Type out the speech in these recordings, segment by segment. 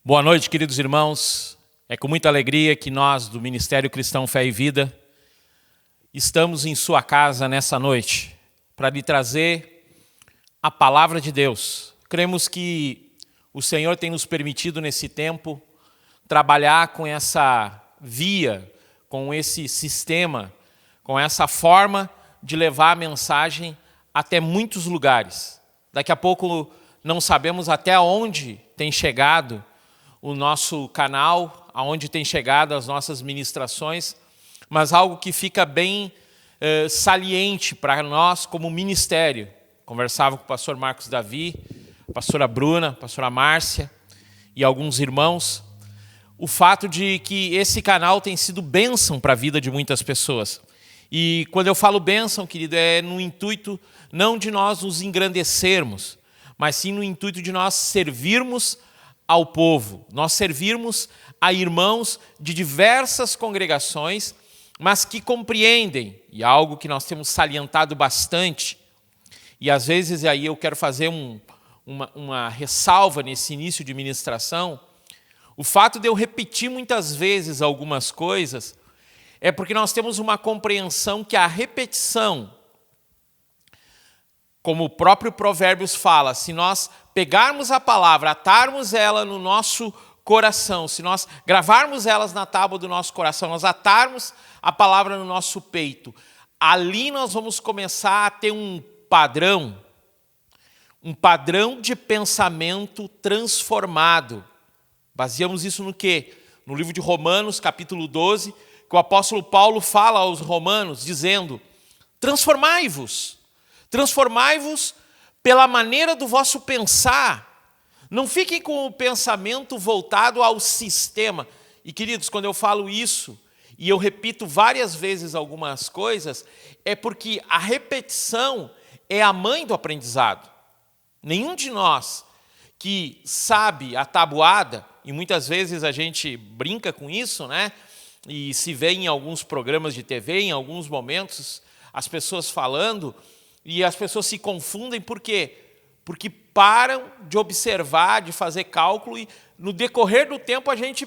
Boa noite, queridos irmãos. É com muita alegria que nós, do Ministério Cristão Fé e Vida, estamos em sua casa nessa noite para lhe trazer a palavra de Deus. Cremos que o Senhor tem nos permitido nesse tempo trabalhar com essa via, com esse sistema, com essa forma de levar a mensagem até muitos lugares. Daqui a pouco não sabemos até onde tem chegado o nosso canal, aonde tem chegado as nossas ministrações, mas algo que fica bem saliente para nós como ministério. Conversava com o pastor Marcos Davi, a pastora Bruna, a pastora Márcia e alguns irmãos, o fato de que esse canal tem sido bênção para a vida de muitas pessoas. E quando eu falo bênção, querido, é no intuito não de nós nos engrandecermos, mas sim no intuito de nós servirmos ao povo, nós servirmos a irmãos de diversas congregações, mas que compreendem, e algo que nós temos salientado bastante, e às vezes aí eu quero fazer uma ressalva nesse início de ministração, o fato de eu repetir muitas vezes algumas coisas, é porque nós temos uma compreensão que a repetição, como o próprio Provérbios fala, se nós pegarmos a palavra, atarmos ela no nosso coração, se nós gravarmos elas na tábua do nosso coração, nós atarmos a palavra no nosso peito, ali nós vamos começar a ter um padrão de pensamento transformado. Baseamos isso no quê? No livro de Romanos, capítulo 12, que o apóstolo Paulo fala aos romanos, dizendo: transformai-vos pela maneira do vosso pensar. Não fiquem com o pensamento voltado ao sistema. E, queridos, quando eu falo isso, e eu repito várias vezes algumas coisas, é porque a repetição é a mãe do aprendizado. Nenhum de nós que sabe a tabuada, e muitas vezes a gente brinca com isso, né? E se vê em alguns programas de TV, em alguns momentos, as pessoas falando, e as pessoas se confundem, por quê? Porque param de observar, de fazer cálculo, e no decorrer do tempo a gente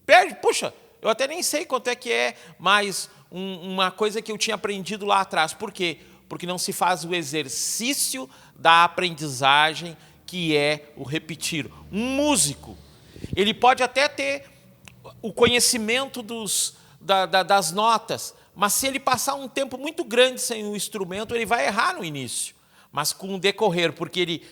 perde. Puxa, eu até nem sei quanto é que é mais uma coisa que eu tinha aprendido lá atrás. Por quê? Porque não se faz o exercício da aprendizagem, que é o repetir. Um músico, ele pode até ter o conhecimento das notas, mas se ele passar um tempo muito grande sem o instrumento, ele vai errar no início. Mas com o decorrer, porque ele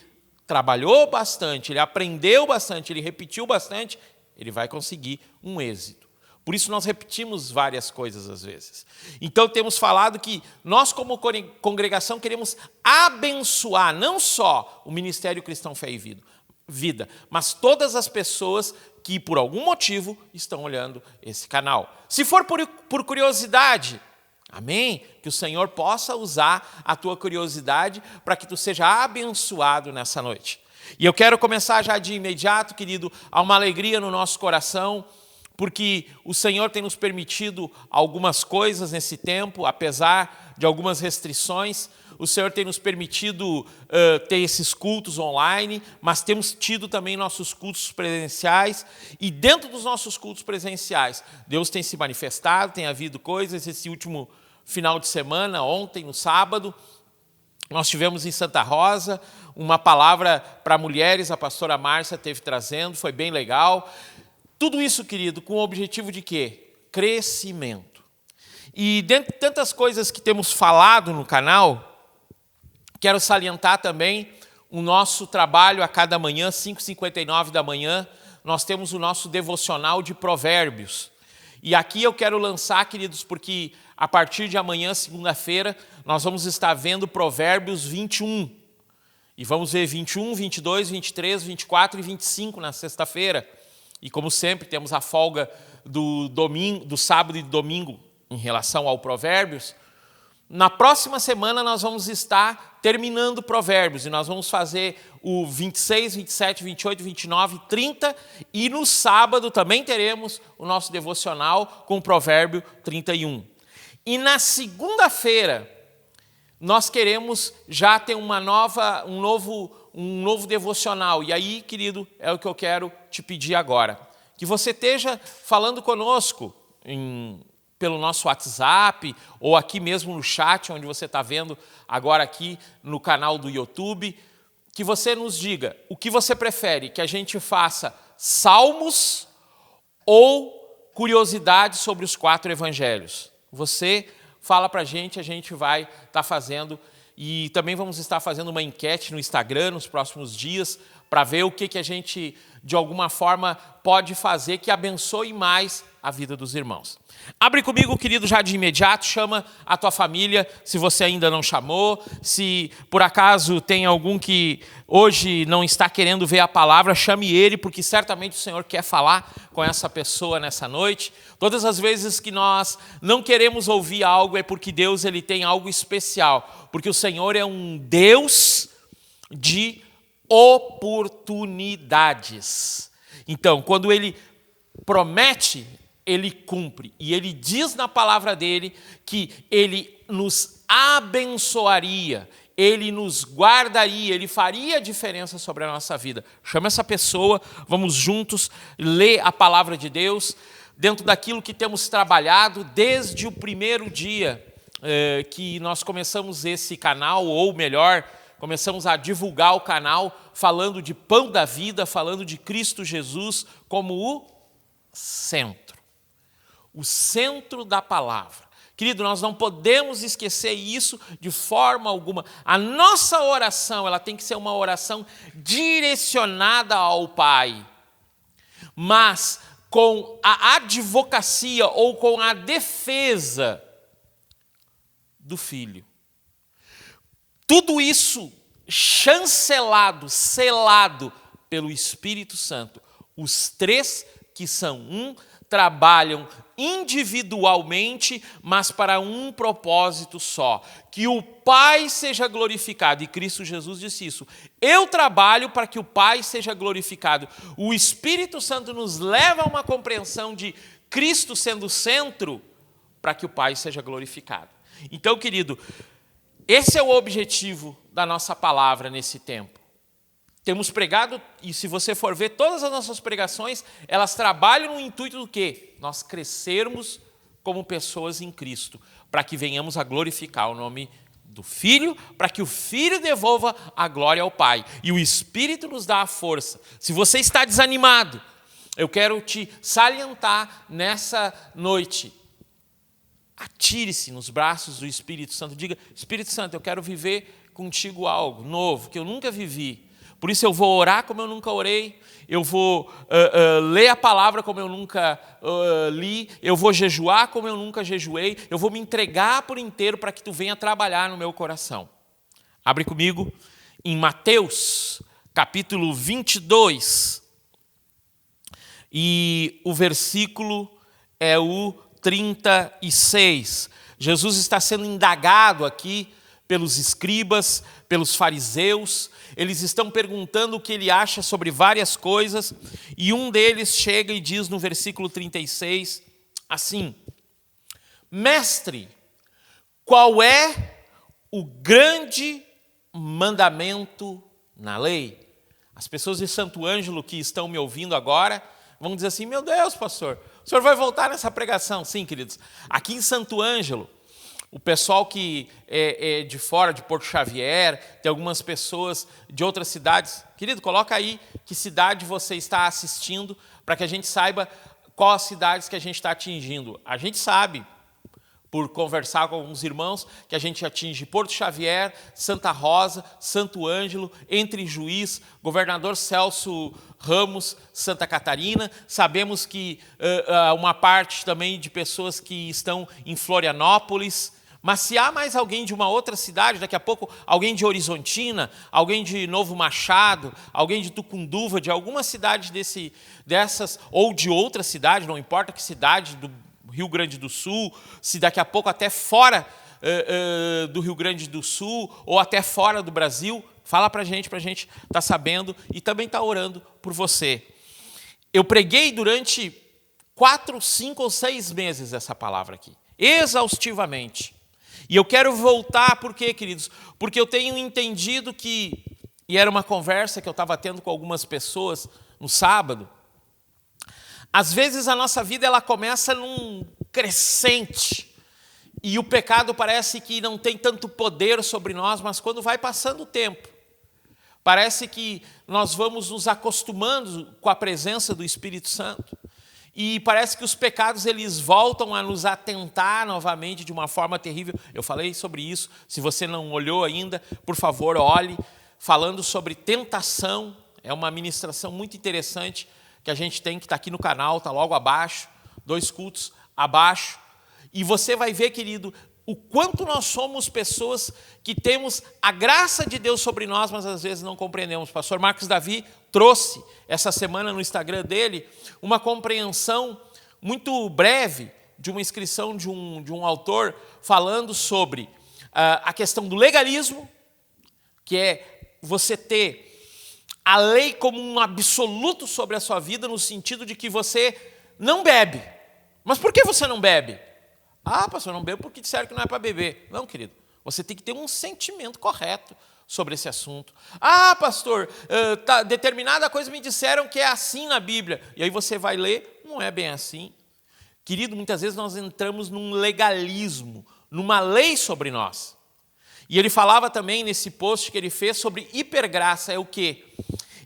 trabalhou bastante, ele aprendeu bastante, ele repetiu bastante, ele vai conseguir um êxito. Por isso nós repetimos várias coisas às vezes. Então temos falado que nós como congregação queremos abençoar não só o Ministério Cristão Fé e Vida, mas todas as pessoas que por algum motivo estão olhando esse canal. Se for por curiosidade, amém? Que o Senhor possa usar a tua curiosidade para que tu seja abençoado nessa noite. E eu quero começar já de imediato, querido, há uma alegria no nosso coração, porque o Senhor tem nos permitido algumas coisas nesse tempo, apesar de algumas restrições. O Senhor tem nos permitido ter esses cultos online, mas temos tido também nossos cultos presenciais. E dentro dos nossos cultos presenciais, Deus tem se manifestado, tem havido coisas. Esse último final de semana, ontem, no sábado, nós tivemos em Santa Rosa uma palavra para mulheres, a pastora Márcia esteve trazendo, foi bem legal. Tudo isso, querido, com o objetivo de quê? Crescimento. E dentre tantas coisas que temos falado no canal, quero salientar também o nosso trabalho a cada manhã, 5h59 da manhã, nós temos o nosso devocional de Provérbios. E aqui eu quero lançar, queridos, porque a partir de amanhã, segunda-feira, nós vamos estar vendo Provérbios 21. E vamos ver 21, 22, 23, 24 e 25 na sexta-feira. E como sempre, temos a folga do sábado e do domingo em relação ao Provérbios. Na próxima semana nós vamos estar terminando Provérbios e nós vamos fazer o 26, 27, 28, 29, 30 e no sábado também teremos o nosso devocional com o Provérbio 31. E na segunda-feira nós queremos já ter um novo devocional. E aí, querido, é o que eu quero te pedir agora? Que você esteja falando conosco pelo nosso WhatsApp ou aqui mesmo no chat, onde você está vendo agora aqui no canal do YouTube, que você nos diga o que você prefere, que a gente faça salmos ou curiosidades sobre os 4 evangelhos. Você fala para a gente vai estar fazendo, e também vamos estar fazendo uma enquete no Instagram nos próximos dias, para ver o que a gente, de alguma forma, pode fazer que abençoe mais a vida dos irmãos. Abre comigo, querido, já de imediato, chama a tua família, se você ainda não chamou, se por acaso tem algum que hoje não está querendo ver a palavra, chame ele, porque certamente o Senhor quer falar com essa pessoa nessa noite. Todas as vezes que nós não queremos ouvir algo é porque Deus ele tem algo especial, porque o Senhor é um Deus de oportunidades. Então, quando ele promete, ele cumpre. E ele diz na palavra dele que ele nos abençoaria, ele nos guardaria, ele faria diferença sobre a nossa vida. Chama essa pessoa, vamos juntos ler a palavra de Deus, dentro daquilo que temos trabalhado desde o primeiro dia que nós começamos esse canal, ou melhor, começamos a divulgar o canal, falando de pão da vida, falando de Cristo Jesus como o centro da palavra. Querido, nós não podemos esquecer isso de forma alguma. A nossa oração, ela tem que ser uma oração direcionada ao Pai, mas com a advocacia ou com a defesa do Filho. Tudo isso chancelado, selado pelo Espírito Santo. Os 3 que são um trabalham individualmente, mas para um propósito só, que o Pai seja glorificado. E Cristo Jesus disse isso: eu trabalho para que o Pai seja glorificado. O Espírito Santo nos leva a uma compreensão de Cristo sendo o centro, para que o Pai seja glorificado. Então, querido, esse é o objetivo da nossa palavra nesse tempo. Temos pregado, e se você for ver, todas as nossas pregações, elas trabalham no intuito do quê? Nós crescermos como pessoas em Cristo, para que venhamos a glorificar o nome do Filho, para que o Filho devolva a glória ao Pai. E o Espírito nos dá a força. Se você está desanimado, eu quero te salientar nessa noite. Atire-se nos braços do Espírito Santo. Diga: Espírito Santo, eu quero viver contigo algo novo, que eu nunca vivi. Por isso eu vou orar como eu nunca orei, eu vou ler a palavra como eu nunca li, eu vou jejuar como eu nunca jejuei, eu vou me entregar por inteiro para que tu venha trabalhar no meu coração. Abre comigo em Mateus, capítulo 22, e o versículo é o 36. Jesus está sendo indagado aqui pelos escribas, pelos fariseus. Eles estão perguntando o que ele acha sobre várias coisas, e um deles chega e diz no versículo 36, assim: Mestre, qual é o grande mandamento na lei? As pessoas de Santo Ângelo que estão me ouvindo agora vão dizer assim: meu Deus, pastor, o senhor vai voltar nessa pregação? Sim, queridos. Aqui em Santo Ângelo, o pessoal que é de fora, de Porto Xavier, tem algumas pessoas de outras cidades. Querido, coloca aí que cidade você está assistindo, para que a gente saiba quais cidades que a gente está atingindo. A gente sabe, por conversar com alguns irmãos, que a gente atinge Porto Xavier, Santa Rosa, Santo Ângelo, Entre Juiz, Governador Celso Ramos, Santa Catarina. Sabemos que uma parte também de pessoas que estão em Florianópolis. Mas se há mais alguém de uma outra cidade, daqui a pouco alguém de Horizontina, alguém de Novo Machado, alguém de Tucunduva, de alguma cidade dessas, ou de outra cidade, não importa que cidade, do Rio Grande do Sul, se daqui a pouco até fora do Rio Grande do Sul, ou até fora do Brasil, fala para a gente estar sabendo e também estar orando por você. Eu preguei durante 4, 5 ou 6 meses essa palavra aqui, exaustivamente. E eu quero voltar, por quê, queridos? Porque eu tenho entendido que, e era uma conversa que eu estava tendo com algumas pessoas no sábado, Às vezes a nossa vida ela começa num crescente e o pecado parece que não tem tanto poder sobre nós, mas quando vai passando o tempo, parece que nós vamos nos acostumando com a presença do Espírito Santo e parece que os pecados eles voltam a nos atentar novamente de uma forma terrível. Eu falei sobre isso, se você não olhou ainda, por favor, olhe, falando sobre tentação. É uma ministração muito interessante que a gente tem, que está aqui no canal, está logo abaixo, 2 cultos abaixo. E você vai ver, querido, o quanto nós somos pessoas que temos a graça de Deus sobre nós, mas às vezes não compreendemos. O pastor Marcos Davi trouxe essa semana no Instagram dele uma compreensão muito breve de uma inscrição de um autor falando sobre a questão do legalismo, que é você ter a lei como um absoluto sobre a sua vida, no sentido de que você não bebe. Mas por que você não bebe? Ah, pastor, eu não bebo porque disseram que não é para beber. Não, querido, você tem que ter um sentimento correto sobre esse assunto. Ah, pastor, determinada coisa me disseram que é assim na Bíblia. E aí você vai ler, não é bem assim. Querido, muitas vezes nós entramos num legalismo, numa lei sobre nós. E ele falava também nesse post que ele fez sobre hipergraça. É o quê?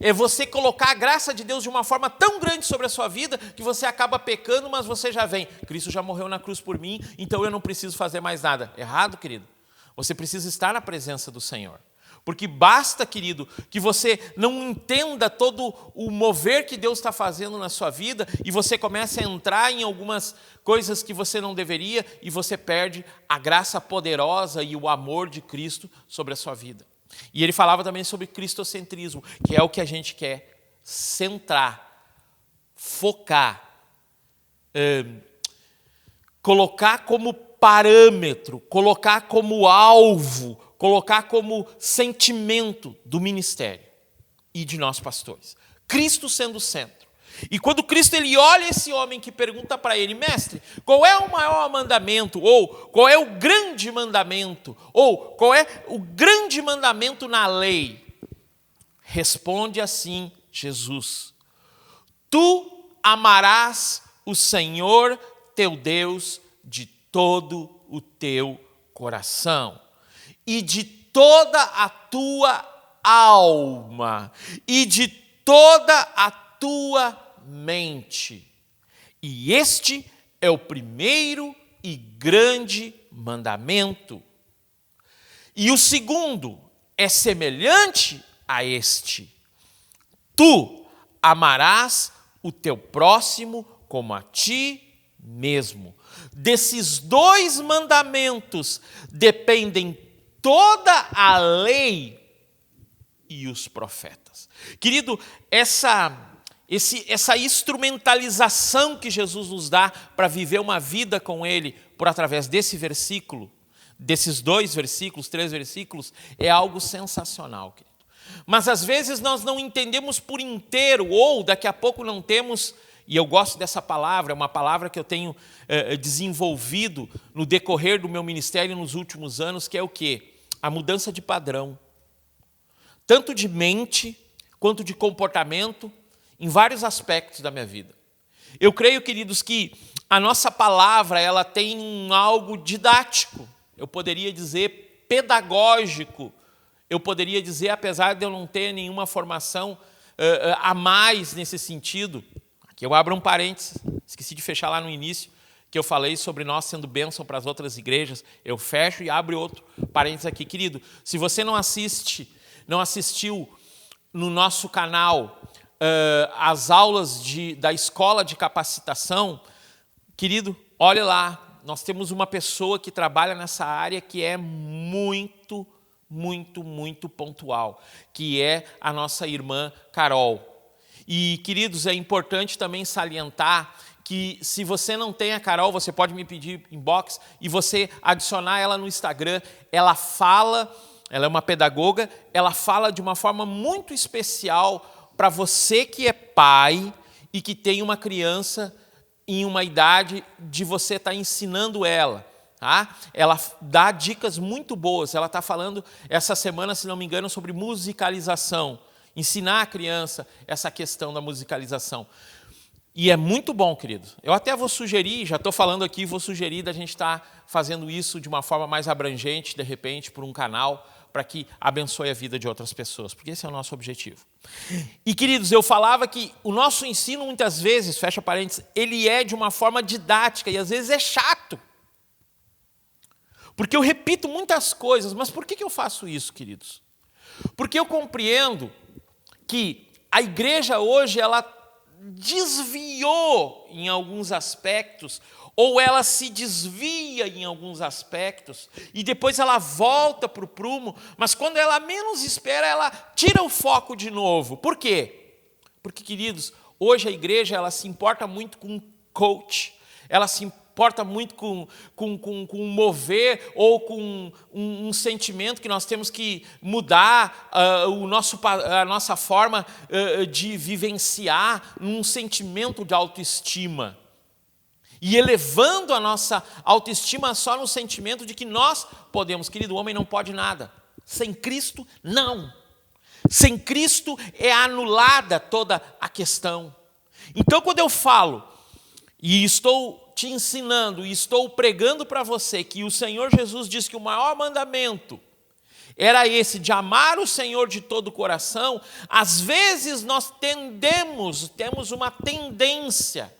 É você colocar a graça de Deus de uma forma tão grande sobre a sua vida que você acaba pecando, mas você já vem. Cristo já morreu na cruz por mim, então eu não preciso fazer mais nada. Errado, querido? Você precisa estar na presença do Senhor. Porque basta, querido, que você não entenda todo o mover que Deus está fazendo na sua vida e você comece a entrar em algumas coisas que você não deveria e você perde a graça poderosa e o amor de Cristo sobre a sua vida. E ele falava também sobre cristocentrismo, que é o que a gente quer centrar, focar, colocar como parâmetro, colocar como alvo, colocar como sentimento do ministério e de nós pastores. Cristo sendo o centro. E quando Cristo ele olha esse homem que pergunta para ele, mestre, qual é o maior mandamento? Ou qual é o grande mandamento? Ou qual é o grande mandamento na lei? Responde assim Jesus: tu amarás o Senhor teu Deus de todo o teu coração e de toda a tua alma e de toda a tua mente. E este é o primeiro e grande mandamento. E o segundo é semelhante a este: tu amarás o teu próximo como a ti mesmo. Desses 2 mandamentos dependem toda a lei e os profetas. Querido, essa instrumentalização que Jesus nos dá para viver uma vida com Ele por através desse versículo, desses 2 versículos, 3 versículos, é algo sensacional, querido. Mas às vezes nós não entendemos por inteiro, ou daqui a pouco não temos, e eu gosto dessa palavra, é uma palavra que eu tenho desenvolvido no decorrer do meu ministério nos últimos anos, que é o quê? A mudança de padrão. Tanto de mente, quanto de comportamento, em vários aspectos da minha vida. Eu creio, queridos, que a nossa palavra ela tem algo didático, eu poderia dizer pedagógico, eu poderia dizer, apesar de eu não ter nenhuma formação a mais nesse sentido. Aqui eu abro um parênteses, esqueci de fechar lá no início, que eu falei sobre nós sendo bênção para as outras igrejas. Eu fecho e abro outro parênteses aqui. Querido, se você não assistiu no nosso canal as aulas da escola de capacitação, querido, olha lá, nós temos uma pessoa que trabalha nessa área que é muito pontual, que é a nossa irmã Carol. E, queridos, é importante também salientar que se você não tem a Carol, você pode me pedir inbox e você adicionar ela no Instagram. Ela é uma pedagoga, ela fala de uma forma muito especial para você que é pai e que tem uma criança em uma idade de você estar ensinando ela. Tá? Ela dá dicas muito boas. Ela está falando essa semana, se não me engano, sobre musicalização. Ensinar a criança essa questão da musicalização. E é muito bom, querido. Eu até vou sugerir, já estou falando aqui, vou sugerir da gente estar fazendo isso de uma forma mais abrangente, de repente, por um canal, para que abençoe a vida de outras pessoas, porque esse é o nosso objetivo. E, queridos, eu falava que o nosso ensino, muitas vezes, fecha parênteses, ele é de uma forma didática e às vezes é chato. Porque eu repito muitas coisas, mas por que eu faço isso, queridos? Porque eu compreendo que a igreja hoje, ela desviou em alguns aspectos, ou ela se desvia em alguns aspectos, e depois ela volta para o prumo, mas quando ela menos espera, ela tira o foco de novo. Por quê? Porque, queridos, hoje a igreja ela se importa muito com coach, ela se importa muito com mover ou com um sentimento que nós temos que mudar a nossa forma de vivenciar num sentimento de autoestima. E elevando a nossa autoestima só no sentimento de que nós podemos. Querido, o homem não pode nada. Sem Cristo, não. Sem Cristo é anulada toda a questão. Então, quando eu falo, e estou te ensinando, e estou pregando para você, que o Senhor Jesus disse que o maior mandamento era esse, de amar o Senhor de todo o coração, às vezes nós temos uma tendência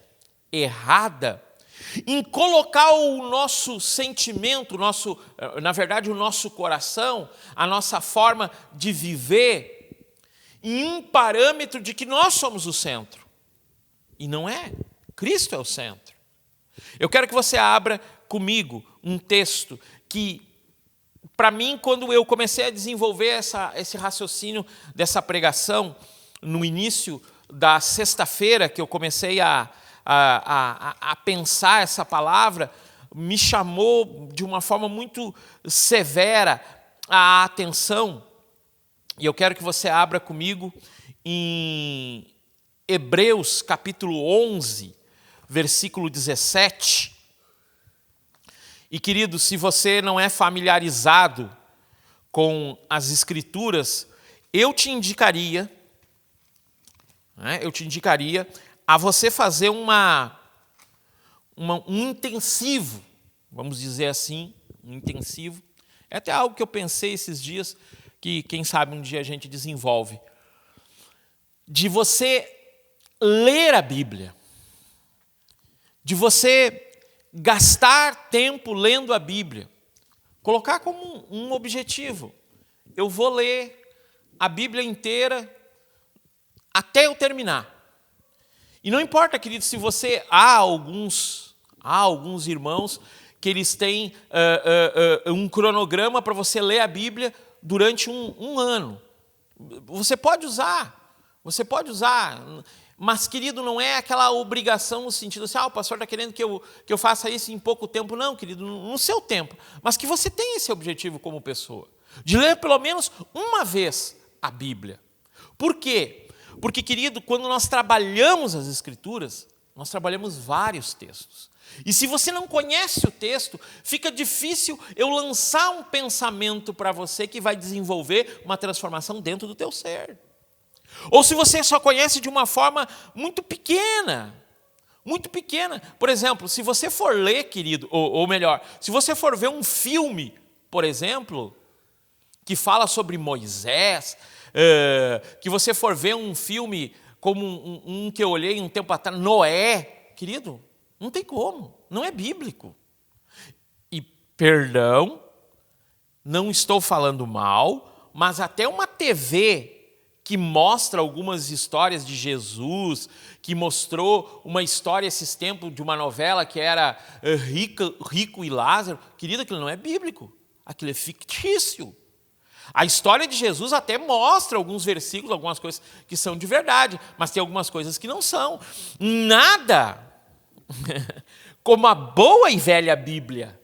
errada em colocar o nosso sentimento, na verdade o nosso coração, a nossa forma de viver, em um parâmetro de que nós somos o centro. E não é. Cristo é o centro. Eu quero que você abra comigo um texto que, para mim, quando eu comecei a desenvolver esse raciocínio dessa pregação, no início da sexta-feira, que eu comecei a pensar essa palavra, me chamou de uma forma muito severa a atenção. E eu quero que você abra comigo em Hebreus capítulo 11, versículo 17. E, querido, se você não é familiarizado com as Escrituras, eu te indicaria a você fazer um intensivo, vamos dizer assim, um intensivo. É até algo que eu pensei esses dias, que quem sabe um dia a gente desenvolve. De você ler a Bíblia. De você gastar tempo lendo a Bíblia. Colocar como um objetivo. Eu vou ler a Bíblia inteira até eu terminar. E não importa, querido, se você... Há alguns irmãos que eles têm um cronograma para você ler a Bíblia durante um ano. Você pode usar. Mas, querido, não é aquela obrigação no sentido assim, o pastor está querendo que eu faça isso em pouco tempo. Não, querido, no seu tempo. Mas que você tenha esse objetivo como pessoa. De ler pelo menos uma vez a Bíblia. Por quê? Porque, querido, quando nós trabalhamos as Escrituras, nós trabalhamos vários textos. E se você não conhece o texto, fica difícil eu lançar um pensamento para você que vai desenvolver uma transformação dentro do teu ser. Ou se você só conhece de uma forma muito pequena. Por exemplo, se você for ler, querido, ou melhor, se você for ver um filme, por exemplo, que fala sobre Moisés, que você for ver um filme como um que eu olhei um tempo atrás, Noé, querido, não tem como, não é bíblico. E, perdão, não estou falando mal, mas até uma TV que mostra algumas histórias de Jesus, que mostrou uma história esses tempos de uma novela que era Rico e Lázaro, querido, aquilo não é bíblico, aquilo é fictício. A história de Jesus até mostra alguns versículos, algumas coisas que são de verdade, mas tem algumas coisas que não são. Nada como a boa e velha Bíblia.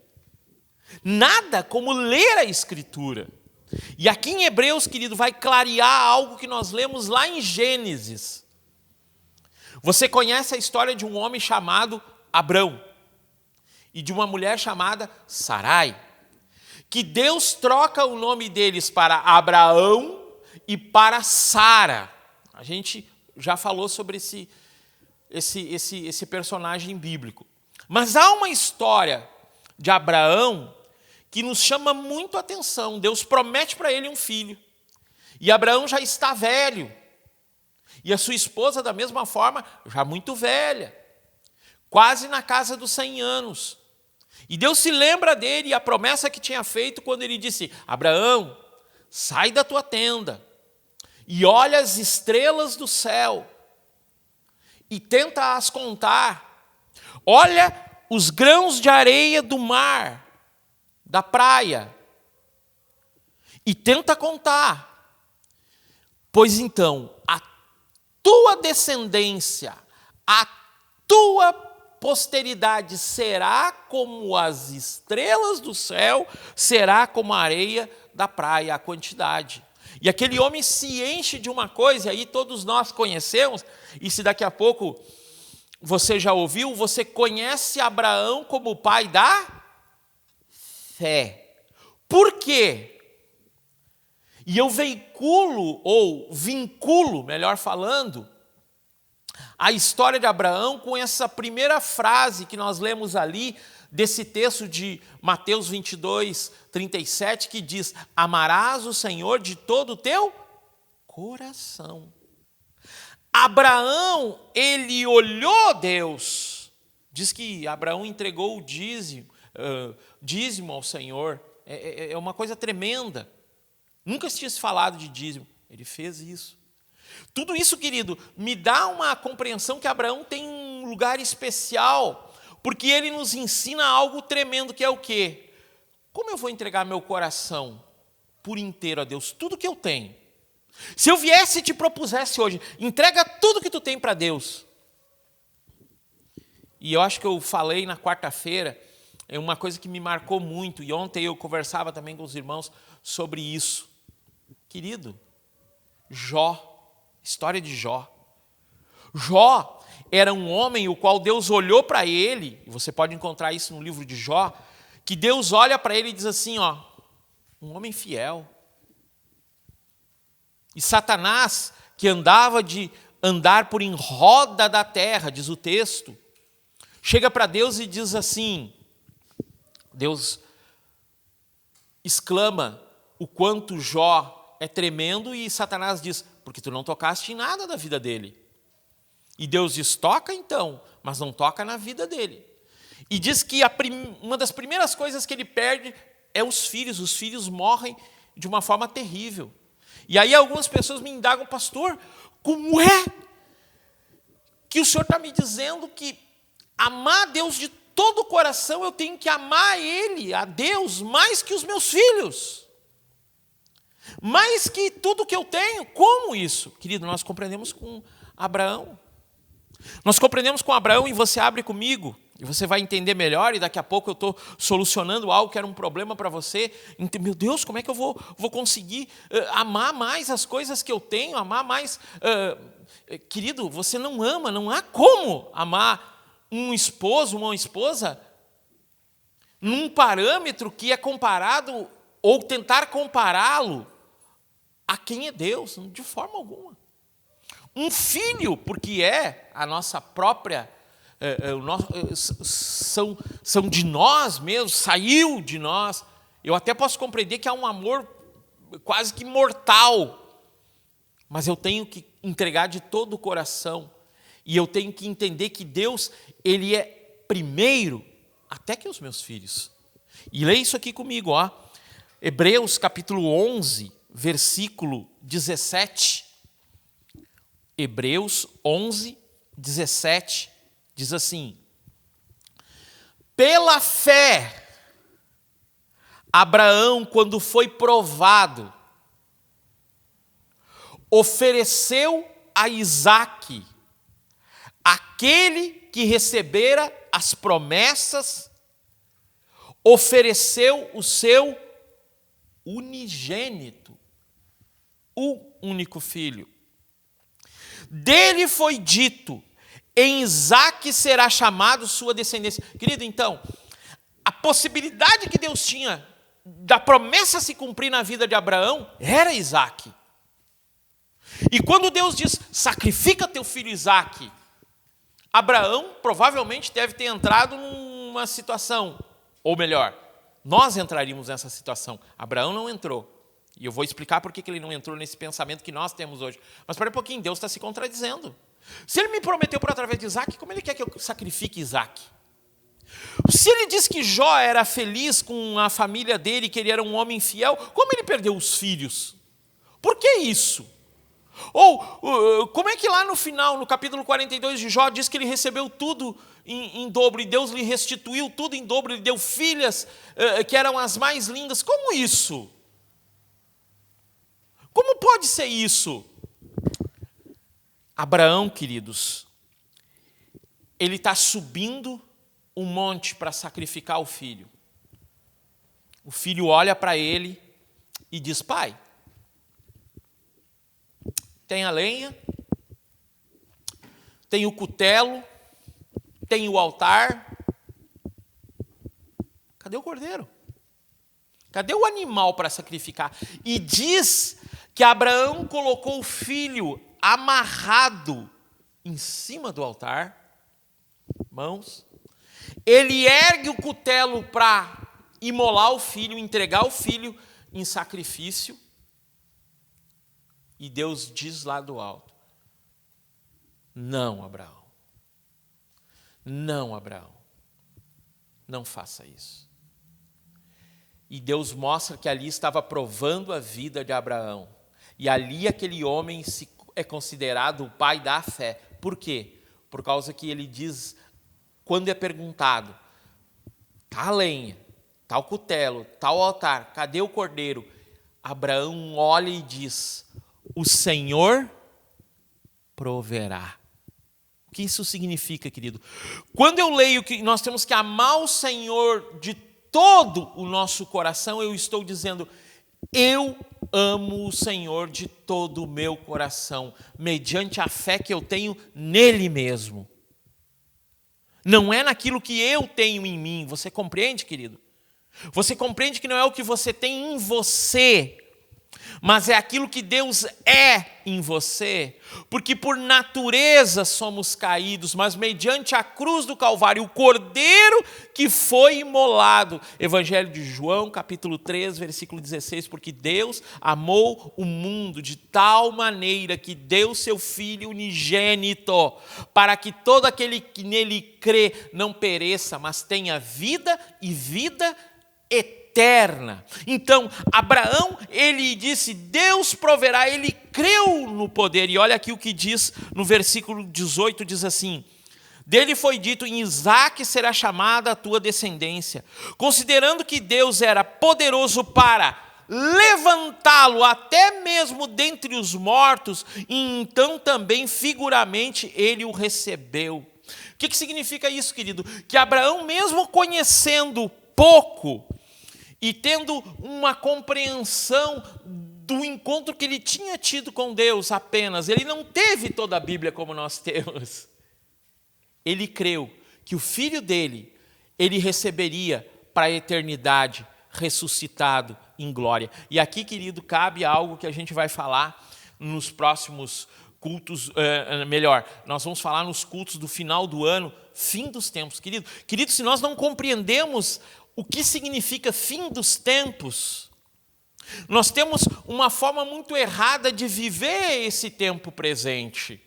Nada como ler a Escritura. E aqui em Hebreus, querido, vai clarear algo que nós lemos lá em Gênesis. Você conhece a história de um homem chamado Abrão e de uma mulher chamada Sarai, que Deus troca o nome deles para Abraão e para Sara. A gente já falou sobre esse personagem bíblico. Mas há uma história de Abraão que nos chama muito a atenção. Deus promete para ele um filho. E Abraão já está velho. E a sua esposa, da mesma forma, já muito velha. Quase na casa dos 100 anos. E Deus se lembra dele e a promessa que tinha feito quando ele disse: Abraão, sai da tua tenda e olha as estrelas do céu e tenta as contar. Olha os grãos de areia do mar, da praia, e tenta contar. Pois então, a tua descendência, a tua posteridade será como as estrelas do céu, será como a areia da praia, a quantidade. E aquele homem se enche de uma coisa, e aí todos nós conhecemos, e se daqui a pouco você já ouviu, você conhece Abraão como o pai da fé. Por quê? E eu veiculo, ou vinculo, melhor falando, a história de Abraão com essa primeira frase que nós lemos ali, desse texto de Mateus 22, 37, que diz: amarás o Senhor de todo o teu coração. Abraão, ele olhou Deus. Diz que Abraão entregou o dízimo ao Senhor. É uma coisa tremenda. Nunca se tinha falado de dízimo. Ele fez isso. Tudo isso, querido, me dá uma compreensão que Abraão tem um lugar especial, porque ele nos ensina algo tremendo, que é o quê? Como eu vou entregar meu coração por inteiro a Deus, tudo que eu tenho? Se eu viesse e te propusesse hoje, entrega tudo que tu tem para Deus. E eu acho que eu falei na quarta-feira, é uma coisa que me marcou muito, e ontem eu conversava também com os irmãos sobre isso. Querido, Jó, história de Jó. Jó era um homem o qual Deus olhou para ele, e você pode encontrar isso no livro de Jó, que Deus olha para ele e diz assim, um homem fiel. E Satanás, que andar por em roda da terra, diz o texto, chega para Deus e diz assim, Deus exclama o quanto Jó é tremendo, e Satanás diz, porque tu não tocaste em nada da vida dele. E Deus diz, toca então, mas não toca na vida dele. E diz que uma das primeiras coisas que ele perde é os filhos morrem de uma forma terrível. E aí algumas pessoas me indagam, pastor, como é que o senhor está me dizendo que amar a Deus de todo o coração, eu tenho que amar Ele, a Deus, mais que os meus filhos? Mais que tudo que eu tenho? Como isso? Querido, nós compreendemos com Abraão. Nós compreendemos com Abraão, e você abre comigo, e você vai entender melhor, e daqui a pouco eu estou solucionando algo que era um problema para você. Meu Deus, como é que eu vou conseguir amar mais as coisas que eu tenho, amar mais... Querido, você não ama, não há como amar um esposo, uma esposa, num parâmetro que é comparado, ou tentar compará-lo a quem é Deus, de forma alguma. Um filho, porque é a nossa própria, são de nós mesmos, saiu de nós. Eu até posso compreender que há um amor quase que mortal, mas eu tenho que entregar de todo o coração, e eu tenho que entender que Deus, Ele é primeiro, até que os meus filhos. E leia isso aqui comigo, Hebreus capítulo 11, versículo 17. Hebreus 11, 17, diz assim: pela fé, Abraão, quando foi provado, ofereceu a Isaque, aquele que recebera as promessas, ofereceu o seu unigênito, o único filho. Dele foi dito, em Isaque será chamado sua descendência. Querido, então, a possibilidade que Deus tinha da promessa se cumprir na vida de Abraão era Isaque. E quando Deus diz, sacrifica teu filho Isaque, Abraão provavelmente deve ter entrado numa situação, ou melhor, nós entraríamos nessa situação. Abraão não entrou. E eu vou explicar por que ele não entrou nesse pensamento que nós temos hoje. Mas espera um pouquinho, Deus está se contradizendo. Se ele me prometeu por através de Isaac, como ele quer que eu sacrifique Isaac? Se ele disse que Jó era feliz com a família dele, que ele era um homem fiel, como ele perdeu os filhos? Por que isso? Ou como é que lá no final, no capítulo 42 de Jó, diz que ele recebeu tudo em dobro, e Deus lhe restituiu tudo em dobro, ele deu filhas que eram as mais lindas? Como isso? Como pode ser isso? Abraão, queridos, ele está subindo um monte para sacrificar o filho. O filho olha para ele e diz: pai, tem a lenha, tem o cutelo, tem o altar. Cadê o cordeiro? Cadê o animal para sacrificar? E diz que Abraão colocou o filho amarrado em cima do altar, mãos. Ele ergue o cutelo para imolar o filho, entregar o filho em sacrifício. E Deus diz lá do alto: não, Abraão. Não, Abraão. Não faça isso. E Deus mostra que ali estava provando a vida de Abraão. E ali aquele homem é considerado o pai da fé. Por quê? Por causa que ele diz, quando é perguntado: tá a lenha, tá o cutelo, tá o altar, cadê o cordeiro? Abraão olha e diz: o Senhor proverá. O que isso significa, querido? Quando eu leio que nós temos que amar o Senhor de todo o nosso coração, eu estou dizendo: eu amo o Senhor de todo o meu coração, mediante a fé que eu tenho nele mesmo. Não é naquilo que eu tenho em mim. Você compreende, querido? Você compreende que não é o que você tem em você, mas é aquilo que Deus é em você, porque por natureza somos caídos, mas mediante a cruz do Calvário, o Cordeiro que foi imolado. Evangelho de João, capítulo 3, versículo 16, porque Deus amou o mundo de tal maneira que deu seu Filho unigênito, para que todo aquele que nele crê não pereça, mas tenha vida e vida eterna. Então, Abraão, ele disse: Deus proverá, ele creu no poder. E olha aqui o que diz no versículo 18, diz assim: dele foi dito: em Isaque será chamada a tua descendência. Considerando que Deus era poderoso para levantá-lo até mesmo dentre os mortos, e então também figuramente ele o recebeu. O que significa isso, querido? Que Abraão, mesmo conhecendo pouco e tendo uma compreensão do encontro que ele tinha tido com Deus apenas, ele não teve toda a Bíblia como nós temos. Ele creu que o filho dele, ele receberia para a eternidade, ressuscitado em glória. E aqui, querido, cabe algo que a gente vai falar nos próximos cultos, nós vamos falar nos cultos do final do ano, fim dos tempos. Querido, se nós não compreendemos o que significa fim dos tempos, nós temos uma forma muito errada de viver esse tempo presente.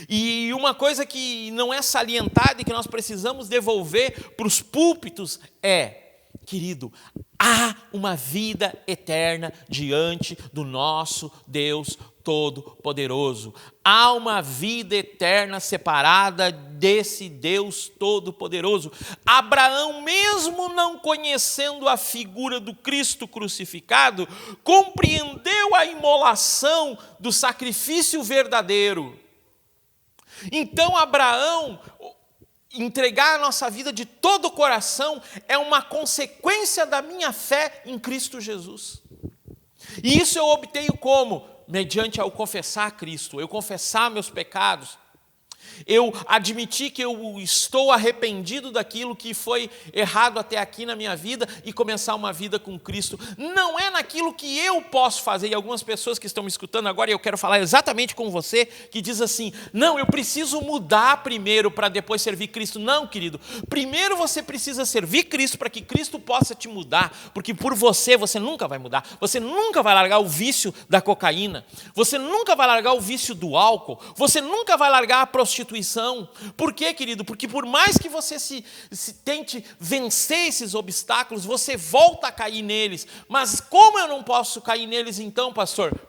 E uma coisa que não é salientada e que nós precisamos devolver para os púlpitos é: querido, há uma vida eterna diante do nosso Deus Todo-Poderoso. Há uma vida eterna separada desse Deus Todo-Poderoso. Abraão, mesmo não conhecendo a figura do Cristo crucificado, compreendeu a imolação do sacrifício verdadeiro. Então, Abraão, entregar a nossa vida de todo o coração é uma consequência da minha fé em Cristo Jesus. E isso eu obtenho como? Mediante ao confessar Cristo, eu confessar meus pecados. Eu admitir que eu estou arrependido daquilo que foi errado até aqui na minha vida e começar uma vida com Cristo. Não é naquilo que eu posso fazer. E algumas pessoas que estão me escutando agora, e eu quero falar exatamente com você, que diz assim, não, eu preciso mudar primeiro para depois servir Cristo. Não, querido. Primeiro você precisa servir Cristo para que Cristo possa te mudar. Porque por você nunca vai mudar. Você nunca vai largar o vício da cocaína. Você nunca vai largar o vício do álcool. Você nunca vai largar a prostituição. Por quê, querido? Porque por mais que você se tente vencer esses obstáculos, você volta a cair neles. Mas como eu não posso cair neles então, pastor?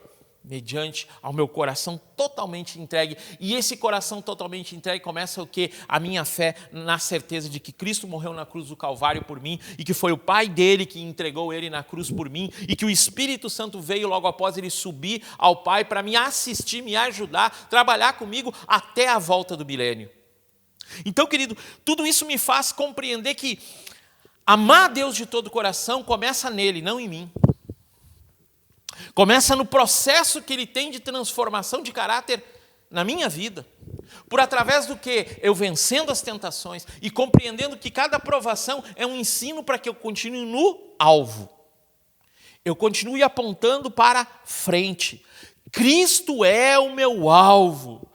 Mediante ao meu coração totalmente entregue. E esse coração totalmente entregue começa o quê? A minha fé na certeza de que Cristo morreu na cruz do Calvário por mim e que foi o Pai dele que entregou ele na cruz por mim e que o Espírito Santo veio logo após ele subir ao Pai para me assistir, me ajudar, trabalhar comigo até a volta do milênio. Então, querido, tudo isso me faz compreender que amar a Deus de todo o coração começa nele, não em mim. Começa no processo que ele tem de transformação de caráter na minha vida. Por através do que? Eu vencendo as tentações e compreendendo que cada provação é um ensino para que eu continue no alvo. Eu continue apontando para frente. Cristo é o meu alvo.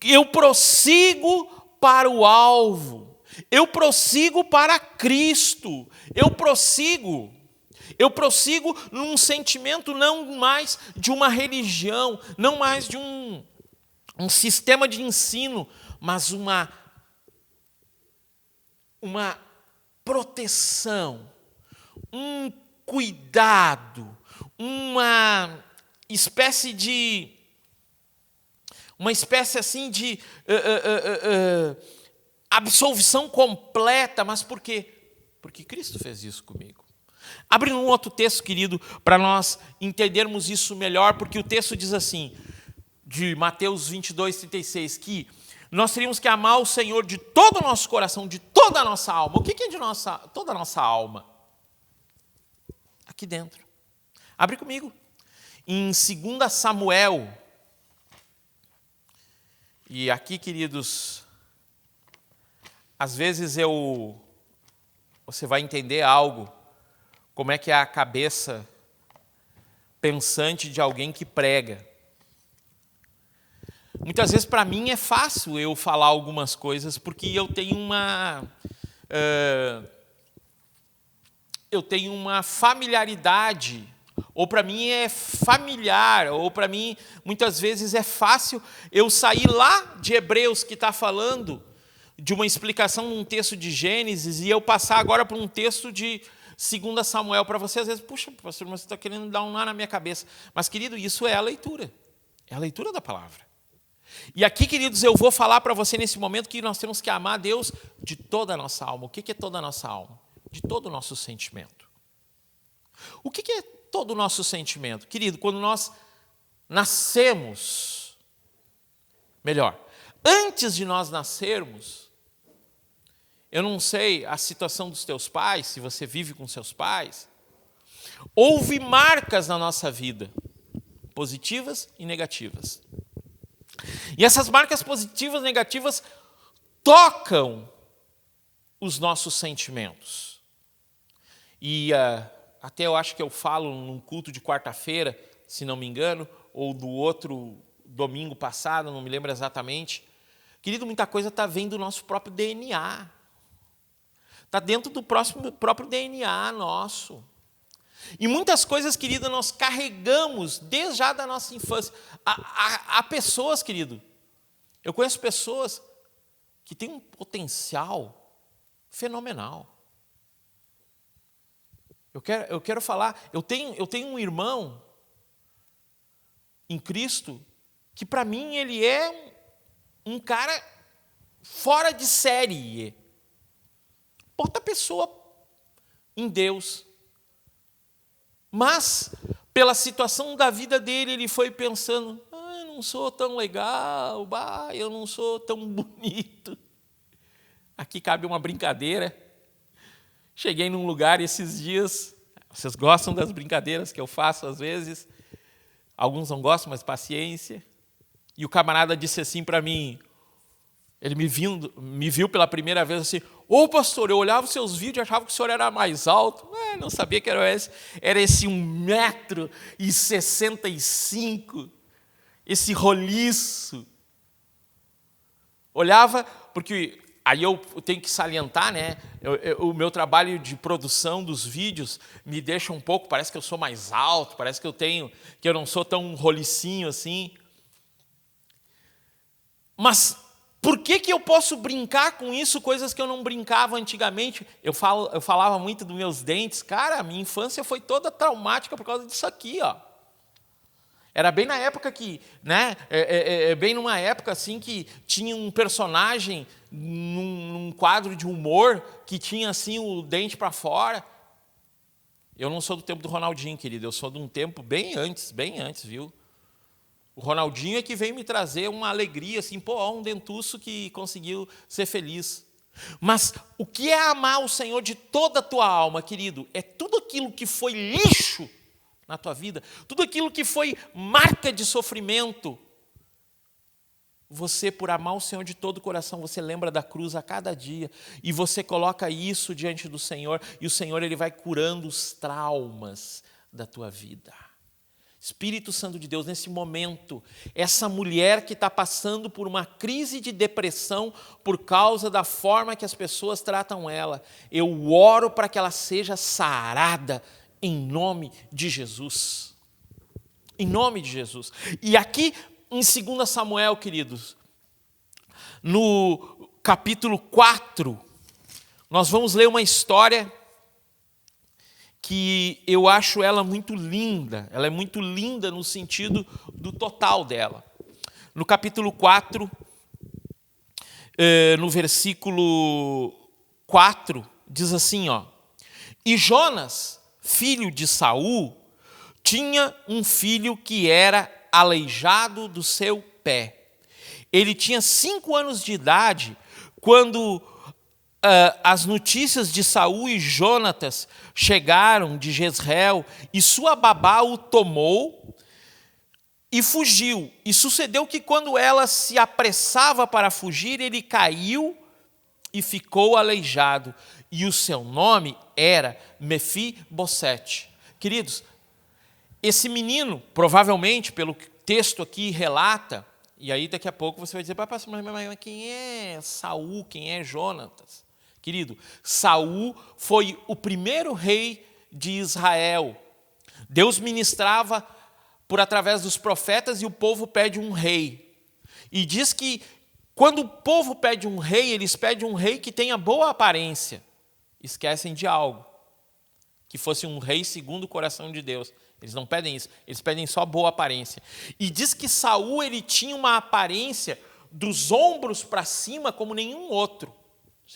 Eu prossigo para o alvo. Eu prossigo para Cristo. Eu prossigo num sentimento não mais de uma religião, não mais de um sistema de ensino, mas uma proteção, um cuidado, uma espécie assim de absolvição completa. Mas por quê? Porque Cristo fez isso comigo. Abre um outro texto, querido, para nós entendermos isso melhor, porque o texto diz assim, de Mateus 22, 36, que nós teríamos que amar o Senhor de todo o nosso coração, de toda a nossa alma. O que é de toda a nossa alma? Aqui dentro. Abre comigo. Em 2 Samuel. E aqui, queridos, às vezes você vai entender algo. Como é que é a cabeça pensante de alguém que prega. Muitas vezes, para mim, é fácil eu falar algumas coisas, porque eu tenho uma familiaridade, ou para mim é familiar, ou para mim, muitas vezes, é fácil eu sair lá de Hebreus, que está falando de uma explicação num texto de Gênesis, e eu passar agora para um texto de 2 Samuel, para você, às vezes, puxa, pastor, mas você está querendo dar um nó na minha cabeça. Mas, querido, isso é a leitura da palavra. E aqui, queridos, eu vou falar para você nesse momento que nós temos que amar a Deus de toda a nossa alma. O que é toda a nossa alma? De todo o nosso sentimento. O que é todo o nosso sentimento? Querido, quando nós nascemos, melhor, antes de nós nascermos, eu não sei a situação dos teus pais, se você vive com seus pais, houve marcas na nossa vida, positivas e negativas. E essas marcas positivas e negativas tocam os nossos sentimentos. E até eu acho que eu falo num culto de quarta-feira, se não me engano, ou do outro domingo passado, não me lembro exatamente. Querido, muita coisa está vendo do nosso próprio DNA. Está dentro do próprio DNA nosso. E muitas coisas, querida, nós carregamos desde já da nossa infância. Há pessoas, querido, eu conheço pessoas que têm um potencial fenomenal. Eu quero falar, eu tenho um irmão em Cristo que para mim ele é um cara fora de série. Bota a pessoa em Deus. Mas, pela situação da vida dele, ele foi pensando, eu não sou tão legal, eu não sou tão bonito. Aqui cabe uma brincadeira. Cheguei num lugar esses dias, vocês gostam das brincadeiras que eu faço às vezes, alguns não gostam, mas paciência. E o camarada disse assim para mim, Ele me viu pela primeira vez assim, ô pastor, eu olhava os seus vídeos e achava que o senhor era mais alto. Não sabia que era esse 1,65 m, esse roliço. Olhava, porque aí eu tenho que salientar, né? O meu trabalho de produção dos vídeos me deixa um pouco, parece que eu sou mais alto, parece que eu não sou tão rolicinho assim. Mas por que eu posso brincar com isso, coisas que eu não brincava antigamente? Eu falava muito dos meus dentes. Cara, a minha infância foi toda traumática por causa disso aqui, ó. Era bem na época que, né? Bem numa época assim que tinha um personagem num quadro de humor que tinha assim o dente para fora. Eu não sou do tempo do Ronaldinho, querido. Eu sou de um tempo bem antes, viu? O Ronaldinho é que veio me trazer uma alegria, assim, um dentuço que conseguiu ser feliz. Mas o que é amar o Senhor de toda a tua alma, querido? É tudo aquilo que foi lixo na tua vida, tudo aquilo que foi marca de sofrimento. Você, por amar o Senhor de todo o coração, você lembra da cruz a cada dia, e você coloca isso diante do Senhor, e o Senhor ele vai curando os traumas da tua vida. Espírito Santo de Deus, nesse momento, essa mulher que está passando por uma crise de depressão por causa da forma que as pessoas tratam ela, eu oro para que ela seja sarada em nome de Jesus. Em nome de Jesus. E aqui em 2 Samuel, queridos, no capítulo 4, nós vamos ler uma história que eu acho ela muito linda. Ela é muito linda no sentido do total dela. No capítulo 4, no versículo 4, diz assim, ó: E Jonas, filho de Saul, tinha um filho que era aleijado do seu pé. Ele tinha 5 anos de idade quando as notícias de Saul e Jonatas chegaram de Jezreel, e sua babá o tomou e fugiu. E sucedeu que quando ela se apressava para fugir, ele caiu e ficou aleijado. E o seu nome era Mefibosete. Queridos, esse menino, provavelmente, pelo que o texto aqui relata, e aí daqui a pouco você vai dizer, pastor, mas quem é Saul, quem é Jonatas? Querido, Saul foi o primeiro rei de Israel. Deus ministrava por através dos profetas e o povo pede um rei. E diz que quando o povo pede um rei, eles pedem um rei que tenha boa aparência. Esquecem de algo, que fosse um rei segundo o coração de Deus. Eles não pedem isso, eles pedem só boa aparência. E diz que Saul ele tinha uma aparência dos ombros para cima como nenhum outro.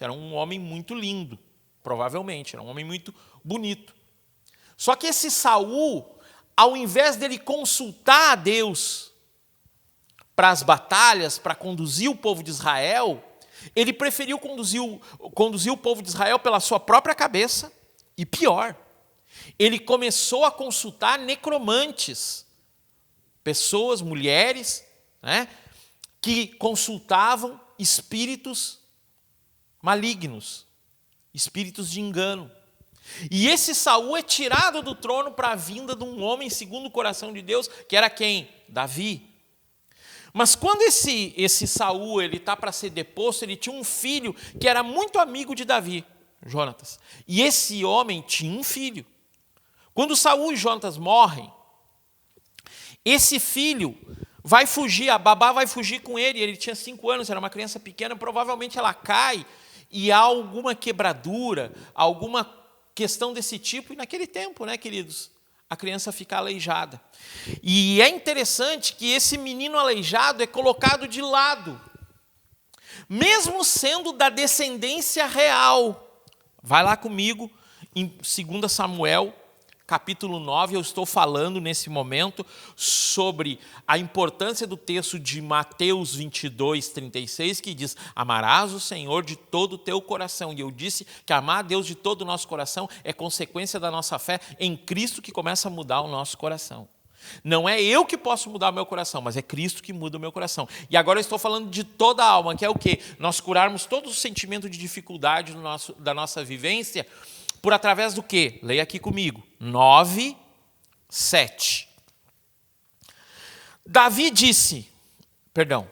Era um homem muito lindo, provavelmente, era um homem muito bonito. Só que esse Saul, ao invés dele consultar a Deus para as batalhas, para conduzir o povo de Israel, ele preferiu conduzir o povo de Israel pela sua própria cabeça, e pior, ele começou a consultar necromantes, pessoas, mulheres, né, que consultavam espíritos malignos, espíritos de engano. E esse Saul é tirado do trono para a vinda de um homem segundo o coração de Deus, que era quem? Davi. Mas quando esse Saul está para ser deposto, ele tinha um filho que era muito amigo de Davi, Jonatas. E esse homem tinha um filho. Quando Saul e Jonatas morrem, esse filho vai fugir, a babá vai fugir com ele tinha 5 anos, era uma criança pequena, provavelmente ela cai e há alguma quebradura, alguma questão desse tipo, e naquele tempo, né, queridos, a criança fica aleijada. E é interessante que esse menino aleijado é colocado de lado, mesmo sendo da descendência real. Vai lá comigo em 2 Samuel, capítulo 9, eu estou falando nesse momento sobre a importância do texto de Mateus 22, 36, que diz: amarás o Senhor de todo o teu coração. E eu disse que amar a Deus de todo o nosso coração é consequência da nossa fé em Cristo, que começa a mudar o nosso coração. Não é eu que posso mudar o meu coração, mas é Cristo que muda o meu coração. E agora eu estou falando de toda a alma, que é o quê? Nós curarmos todo o sentimento de dificuldade da nossa vivência, por através do quê? Leia aqui comigo. 9, 7. Davi disse, perdão.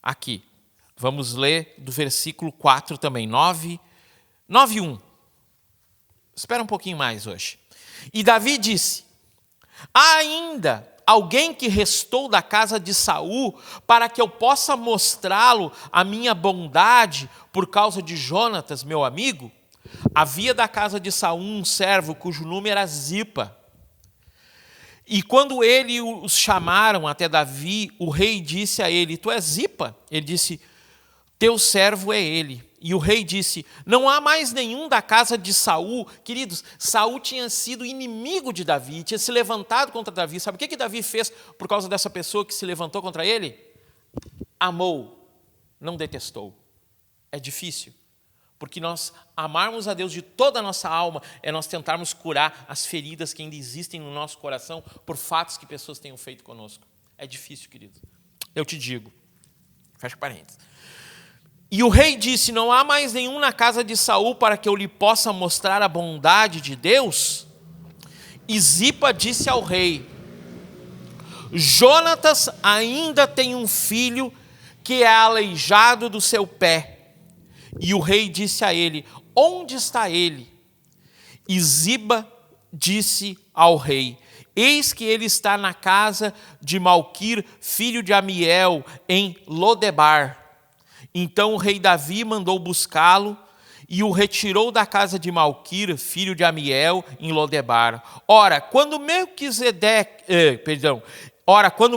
Aqui, vamos ler do versículo 4 também, 9, 1. Espera um pouquinho mais hoje. E Davi disse, há ainda alguém que restou da casa de Saul para que eu possa mostrá-lo a minha bondade por causa de Jonatas, meu amigo? Havia da casa de Saul um servo cujo nome era Zipa. E quando ele os chamaram até Davi, o rei disse a ele, tu és Zipa? Ele disse, teu servo é ele. E o rei disse, não há mais nenhum da casa de Saul. Queridos, Saul tinha sido inimigo de Davi, tinha se levantado contra Davi. Sabe o que Davi fez por causa dessa pessoa que se levantou contra ele? Amou, não detestou. É difícil, porque nós amarmos a Deus de toda a nossa alma é nós tentarmos curar as feridas que ainda existem no nosso coração por fatos que pessoas tenham feito conosco. É difícil, querido. Eu te digo, fecha parênteses. E o rei disse, não há mais nenhum na casa de Saul para que eu lhe possa mostrar a bondade de Deus? E Zipa disse ao rei, Jonatas ainda tem um filho que é aleijado do seu pé. E o rei disse a ele, onde está ele? E Ziba disse ao rei, eis que ele está na casa de Malquir, filho de Amiel, em Lodebar. Então o rei Davi mandou buscá-lo e o retirou da casa de Malquir, filho de Amiel, em Lodebar. Ora, quando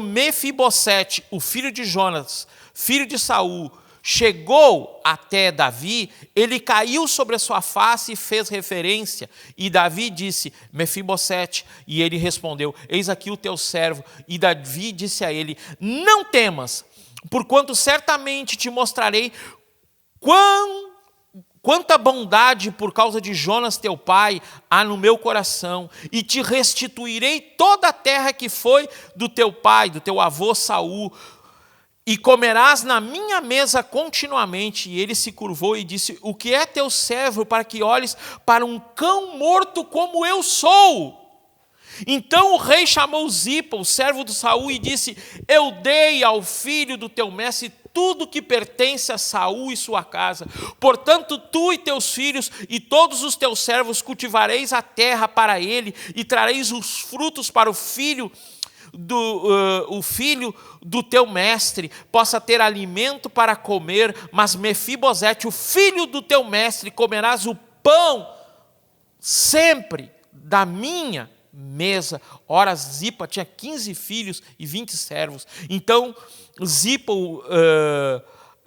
Mefibosete, o filho de Jonas, filho de Saul, chegou até Davi, ele caiu sobre a sua face e fez reverência. E Davi disse, Mefibosete, e ele respondeu, eis aqui o teu servo. E Davi disse a ele, não temas, porquanto certamente te mostrarei quanta bondade por causa de Jonas teu pai há no meu coração, e te restituirei toda a terra que foi do teu pai, do teu avô Saul, e comerás na minha mesa continuamente. E ele se curvou e disse, o que é teu servo para que olhes para um cão morto como eu sou? Então o rei chamou Zipa, o servo de Saul, e disse, eu dei ao filho do teu mestre tudo que pertence a Saul e sua casa. Portanto, tu e teus filhos e todos os teus servos cultivareis a terra para ele e trareis os frutos para o filho do teu mestre, possa ter alimento para comer, mas Mefibosete, o filho do teu mestre, comerás o pão sempre da minha mesa. Ora, Zipa tinha 15 filhos e 20 servos. Então Zipa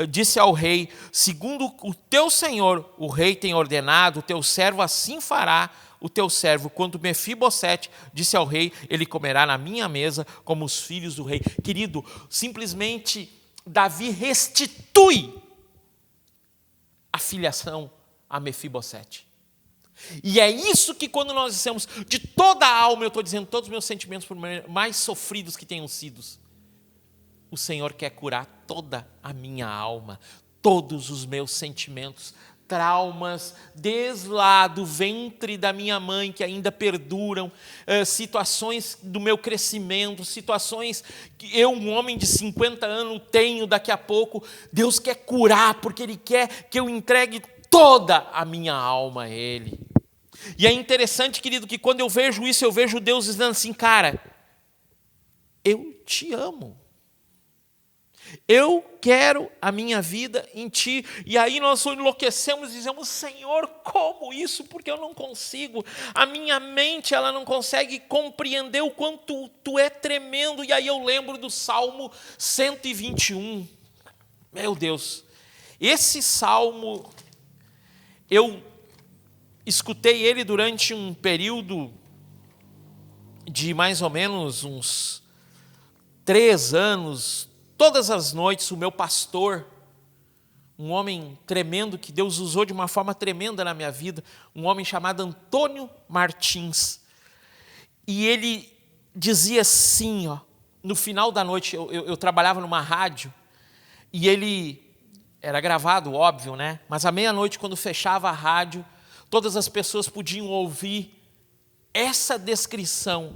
disse ao rei, segundo o teu senhor, o rei tem ordenado, o teu servo assim fará o teu servo. Quando Mefibosete disse ao rei, ele comerá na minha mesa como os filhos do rei. Querido, simplesmente Davi restitui a filiação a Mefibosete. E é isso que quando nós dissemos de toda a alma, eu estou dizendo todos os meus sentimentos, por mais sofridos que tenham sido, o Senhor quer curar toda a minha alma, todos os meus sentimentos, traumas, desde lá do ventre da minha mãe que ainda perduram, situações do meu crescimento, situações que eu, um homem de 50 anos, tenho daqui a pouco. Deus quer curar, porque Ele quer que eu entregue toda a minha alma a Ele. E é interessante, querido, que quando eu vejo isso, eu vejo Deus dizendo assim, cara, eu te amo. Eu quero a minha vida em ti. E aí nós enlouquecemos e dizemos, Senhor, como isso? Porque eu não consigo. A minha mente, ela não consegue compreender o quanto tu é tremendo. E aí eu lembro do Salmo 121. Meu Deus, esse salmo, eu escutei ele durante um período de mais ou menos uns 3 anos. Todas as noites o meu pastor um homem tremendo que Deus usou de uma forma tremenda na minha vida, um homem chamado Antônio Martins. E ele dizia assim, ó, no final da noite, eu trabalhava numa rádio, e ele era gravado, óbvio, né? Mas à meia-noite, quando fechava a rádio, todas as pessoas podiam ouvir essa descrição: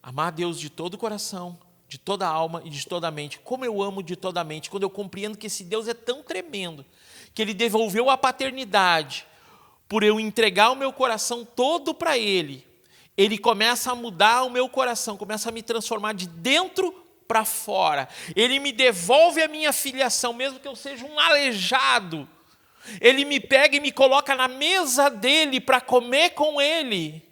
amar a Deus de todo o coração, de toda a alma e de toda a mente. Como eu amo de toda a mente, quando eu compreendo que esse Deus é tão tremendo, que Ele devolveu a paternidade, por eu entregar o meu coração todo para Ele, Ele começa a mudar o meu coração, começa a me transformar de dentro para fora. Ele me devolve a minha filiação, mesmo que eu seja um aleijado. Ele me pega e me coloca na mesa dele para comer com ele,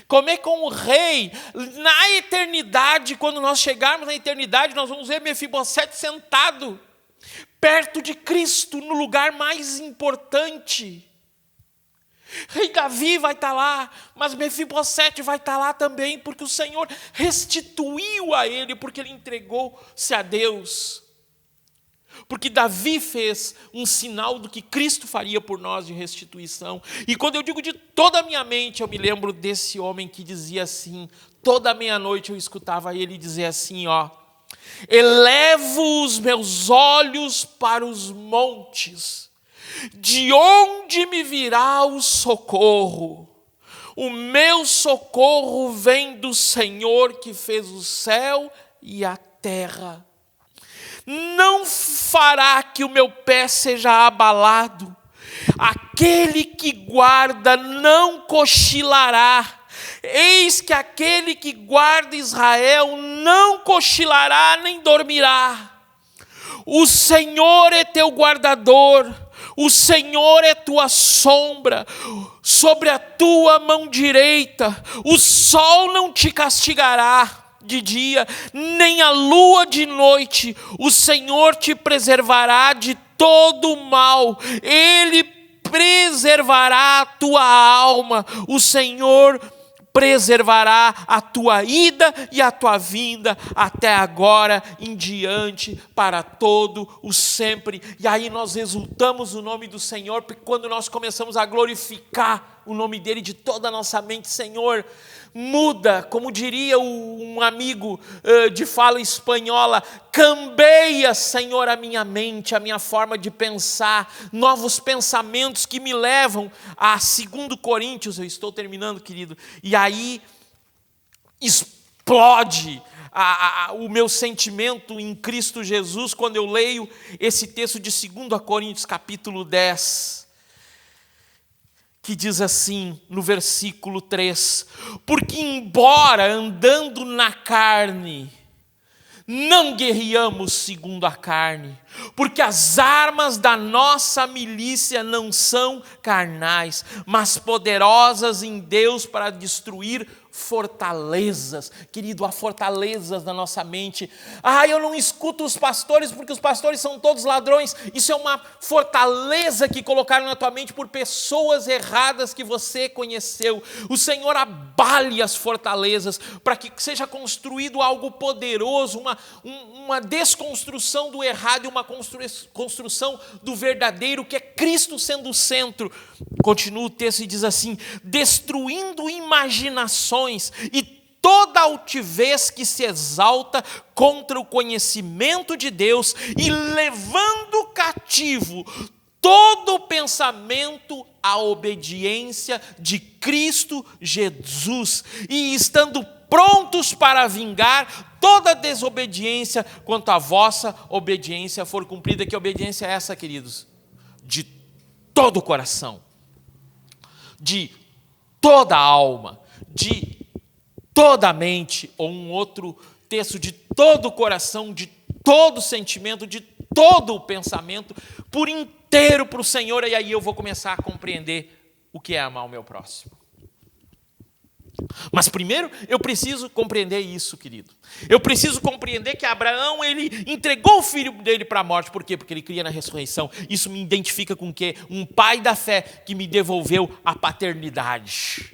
comer com o rei. Na eternidade, quando nós chegarmos na eternidade, nós vamos ver Mefibosete sentado perto de Cristo, no lugar mais importante. Rei Davi vai estar lá, mas Mefibosete vai estar lá também, porque o Senhor restituiu a ele, porque ele entregou-se a Deus. Porque Davi fez um sinal do que Cristo faria por nós de restituição. E quando eu digo de toda a minha mente, eu me lembro desse homem que dizia assim, toda meia-noite eu escutava ele dizer assim, ó: elevo os meus olhos para os montes, de onde me virá o socorro? O meu socorro vem do Senhor que fez o céu e a terra. Não fará que o meu pé seja abalado. Aquele que guarda não cochilará. Eis que aquele que guarda Israel não cochilará nem dormirá. O Senhor é teu guardador. O Senhor é tua sombra sobre a tua mão direita. O sol não te castigará de dia, nem a lua de noite. O Senhor te preservará de todo mal. Ele preservará a tua alma. O Senhor preservará a tua ida e a tua vinda até agora em diante, para todo o sempre. E aí nós exultamos o nome do Senhor, porque quando nós começamos a glorificar o nome dele de toda a nossa mente, Senhor, muda, como diria um amigo de fala espanhola, cambeia, Senhor, a minha mente, a minha forma de pensar, novos pensamentos que me levam a 2 Coríntios, eu estou terminando, querido, e aí explode o meu sentimento em Cristo Jesus, quando eu leio esse texto de 2 Coríntios, capítulo 10, que diz assim, no versículo 3, porque embora andando na carne, não guerreamos segundo a carne, porque as armas da nossa milícia não são carnais, mas poderosas em Deus para destruir fortalezas. Querido, há fortalezas na nossa mente. Eu não escuto os pastores porque os pastores são todos ladrões. Isso é uma fortaleza que colocaram na tua mente por pessoas erradas que você conheceu. O Senhor abale as fortalezas para que seja construído algo poderoso, uma desconstrução do errado e uma construção do verdadeiro, que é Cristo sendo o centro. Continua o texto e diz assim: destruindo imaginações e toda altivez que se exalta contra o conhecimento de Deus, e levando cativo todo pensamento à obediência de Cristo Jesus, e estando prontos para vingar toda desobediência quanto a vossa obediência for cumprida. Que obediência é essa, queridos? De todo o coração, de toda a alma, de toda a mente, ou um outro texto, de todo o coração, de todo o sentimento, de todo o pensamento, por inteiro para o Senhor. E aí eu vou começar a compreender o que é amar o meu próximo. Mas primeiro eu preciso compreender isso, querido. Eu preciso compreender que Abraão, ele entregou o filho dele para a morte. Por quê? Porque ele cria na ressurreição. Isso me identifica com o quê? Um pai da fé que me devolveu a paternidade.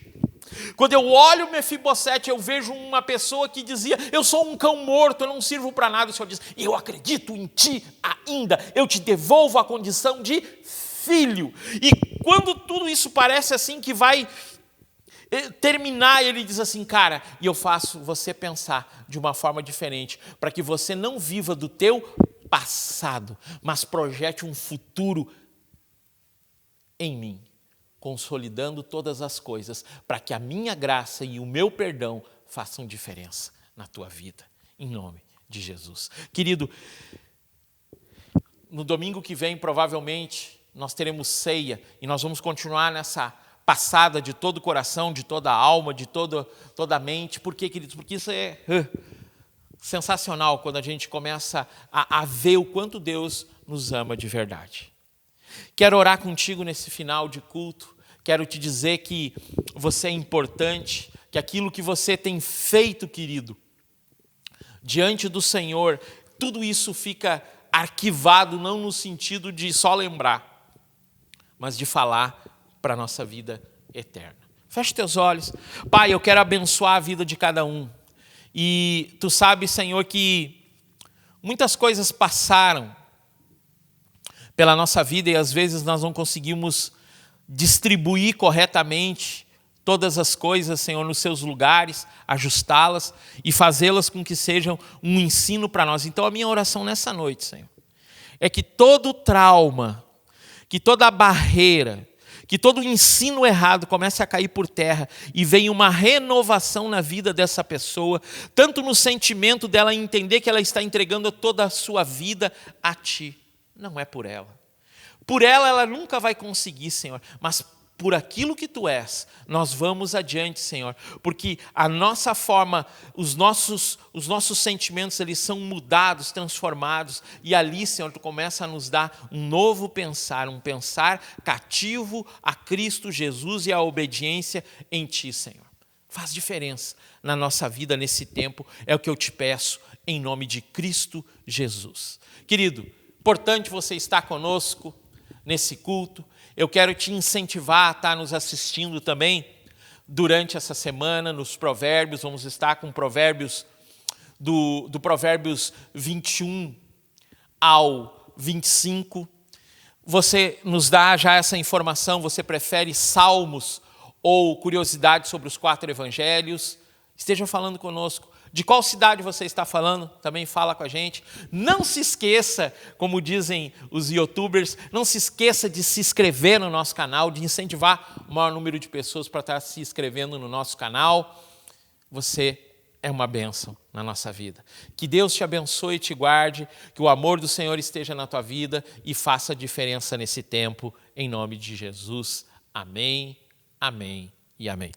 Quando eu olho Mefibosete, eu vejo uma pessoa que dizia: eu sou um cão morto, eu não sirvo para nada. O Senhor diz: eu acredito em ti ainda eu te devolvo a condição de filho. E quando tudo isso parece assim que vai terminar, ele diz assim, cara, e eu faço você pensar de uma forma diferente, para que você não viva do teu passado, mas projete um futuro em mim, consolidando todas as coisas, para que a minha graça e o meu perdão façam diferença na tua vida, em nome de Jesus. Querido, no domingo que vem, provavelmente, nós teremos ceia e nós vamos continuar nessa passada de todo o coração, de toda a alma, de toda a mente. Por quê, queridos? Porque isso é sensacional quando a gente começa a ver o quanto Deus nos ama de verdade. Quero orar contigo nesse final de culto. Quero te dizer que você é importante, que aquilo que você tem feito, querido, diante do Senhor, tudo isso fica arquivado, não no sentido de só lembrar, mas de falar para a nossa vida eterna. Feche teus olhos. Pai, eu quero abençoar a vida de cada um. E tu sabes, Senhor, que muitas coisas passaram pela nossa vida e às vezes nós não conseguimos distribuir corretamente todas as coisas, Senhor, nos seus lugares, ajustá-las e fazê-las com que sejam um ensino para nós. Então a minha oração nessa noite, Senhor, é que todo trauma, que toda barreira, que todo ensino errado comece a cair por terra e venha uma renovação na vida dessa pessoa, tanto no sentimento dela entender que ela está entregando toda a sua vida a Ti. Não é por ela. Por ela nunca vai conseguir, Senhor, mas por aquilo que Tu és, nós vamos adiante, Senhor, porque a nossa forma, os nossos sentimentos, eles são mudados, transformados, e ali, Senhor, Tu começa a nos dar um novo pensar, um pensar cativo a Cristo Jesus e a obediência em Ti, Senhor. Faz diferença na nossa vida nesse tempo, é o que eu te peço, em nome de Cristo Jesus. Querido, importante você estar conosco nesse culto. Eu quero te incentivar a estar nos assistindo também durante essa semana nos Provérbios. Vamos estar com Provérbios do Provérbios 21 ao 25. Você nos dá já essa informação, você prefere Salmos ou curiosidade sobre os 4 evangelhos? Esteja falando conosco. De qual cidade você está falando? Também fala com a gente. Não se esqueça, como dizem os youtubers, não se esqueça de se inscrever no nosso canal, de incentivar o maior número de pessoas para estar se inscrevendo no nosso canal. Você é uma bênção na nossa vida. Que Deus te abençoe e te guarde, que o amor do Senhor esteja na tua vida e faça diferença nesse tempo, em nome de Jesus. Amém, amém e amém.